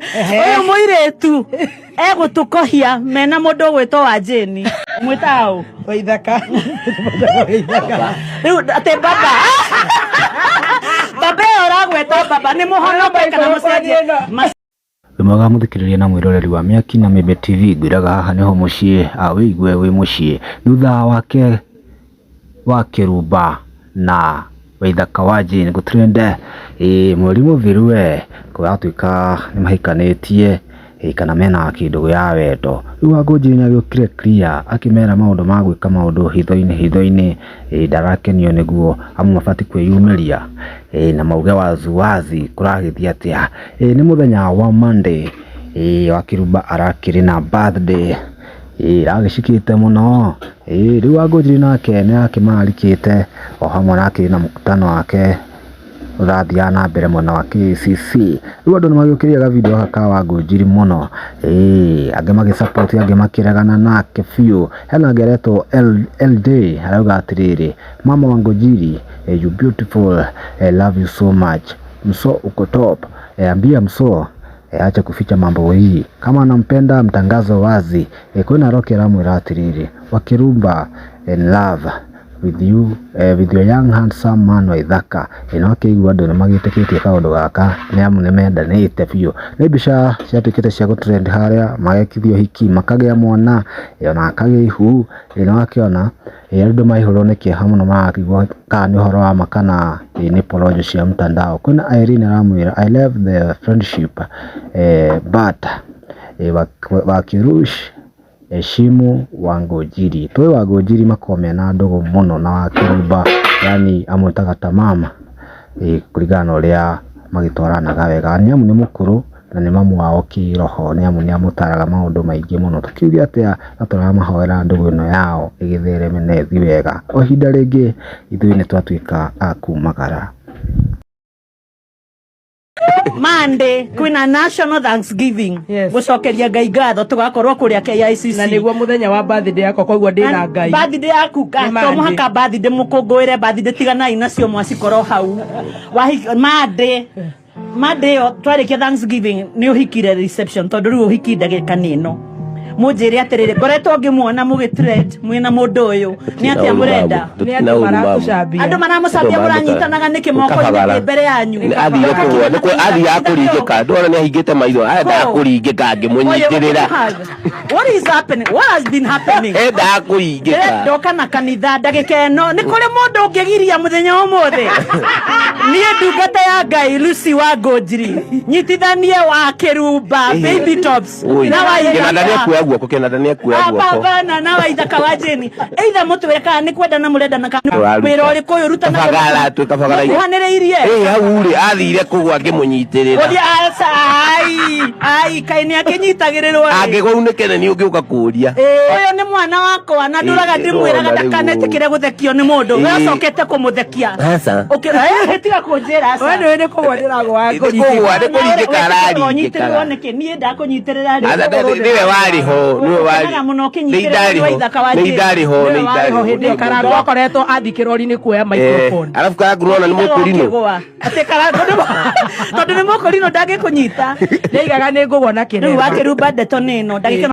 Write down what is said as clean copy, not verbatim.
Oyo muiretu egutukohia mena mundu gwitwo wa Jeni mwitao Waithaka riu ate baba baba uragweta baba ni muhonoke kana mucenjie Mwega muthikiriria na mwiroreri wa Miaki na Mĩmbe TV ngwiraga haha niho mucii wigue wi mucii thutha wake wa Kĩrumba na Waithaka wa Jane gutrende mweri muthiru we kwatuika ni mahikanitie kana mena kindu ya wendo riu Wangũnjiri agĩũkire clear akimera maundu ma gwika maundu hitho-ini ndarakenio niguo amu mabati kwiyumiria na mauge wazi kuragithia atia ni muthenya wa Monday wa Kĩrumba arakiri na birthday agicikite muno riu Wangũnjiri nake ni akimarikite o hamwe nake na mukutano wake urathia na mbere mwena wa KCC riu andu nimagĩũkĩrĩaga video haka Wangũnjiri muno angĩ magĩsupport angĩ makĩregana nake biũ hena ngeretwo LJ arauga atiriri mama Wangũnjiri you beautiful I love you so much Mso uko top ambia Mso acha kuficha mambo hii kama anampenda mtangazo wazi kwena roke ramwira atiriri wa Kĩrumba in love with you with your young handsome man Waithaka akĩigua andũ nĩmagĩtĩkĩtie kaũndũ gaka nĩ amu nĩmendanĩte biũ nĩ mbica ciatuĩkĩte cia gũtrend harĩa magekithio hiki makagĩa mwana ona akagĩa ihu akĩona andũ maihũrwo nĩ kĩeha mũno marakĩigua kana nĩ ũhoro wa makana nĩ porojo cia mtandao kwĩna Irene aramwĩra I love the friendship but Wakirush heshimu Wangũnjiri twe Wangũnjiri makome na ndogo muno na wa Kĩrumba yani amwĩtaga ta mama kũringana na ũrĩa magĩtwaranaga wega nĩ amu nĩ mũkũrũ na nĩ mamu wao kĩroho nĩ amu nĩ amũtaraga maũndũ maingĩ mũno tukiuria atĩa atũramahoera ndogo ĩno yao ĩgĩthereme na ĩthi wega o ihinda rĩngĩ ithuĩ nĩ twatuĩka a kumagara Monday kwina National Thanksgiving gucokeria Ngai ngatho tugakorwo kuria KICC na niguo muthenya wa birthday yakwa koguo ndina Ngai birthday yaku to muhaka birthday mukungwire birthday tiganai nacio mwacikoro hau Monday twarikia Thanksgiving ni uhikire reception tondu riu uhiki ndagika nino munjire atiriri ngoretwo ngimuona mugitrend mwina mundu uyu ni atia murenda ni andu marakucambia andu maramucambia muranyitanaga niki moko ni mbere yanyu athia akuringika ndona ni ahingite maitho enda akuringika ngimunyitirira what is happening what has been happening enda akuringika ndoka na kanitha ndagika eno ni kuri mundu ungigiria muthenya umuthe ni ndungata ya Ngai Lucy Wangũnjiri nyitithanie wa Kĩrumba baby tops na Waithaka guoko kenadania kuya guoko bana na Waithaka wa Jeni either mutweka ni kwenda na murenda na wira uri kuyu ruta na bagala tu kabagala ihaniriirie auri athire kugwa ngimunyitirira ai kaini akinyitagirirwo angigũunĩkene ni ũngĩũka kũria uyu ni mwana wakwa na nduraga ndimwiraga ndakanetĩkĩre guthekio ni mundu wacokete kumuthekia hetiga kunjira asa wewe ni kugwandira gwa kũringĩka araringĩka niki nie ndakunyitirira niwe wariho niwe wari nĩndariho Karangũ akoretwo athikĩrwo ri ni kuoya microphone alafu Karangũ rona ni mũkũrino ate Karangũ tondu ni mũkũrino ndangĩkũnyita ndaigaga nĩ ngũgwa na kĩnene wa Kĩrumba ndeto nino ndagĩka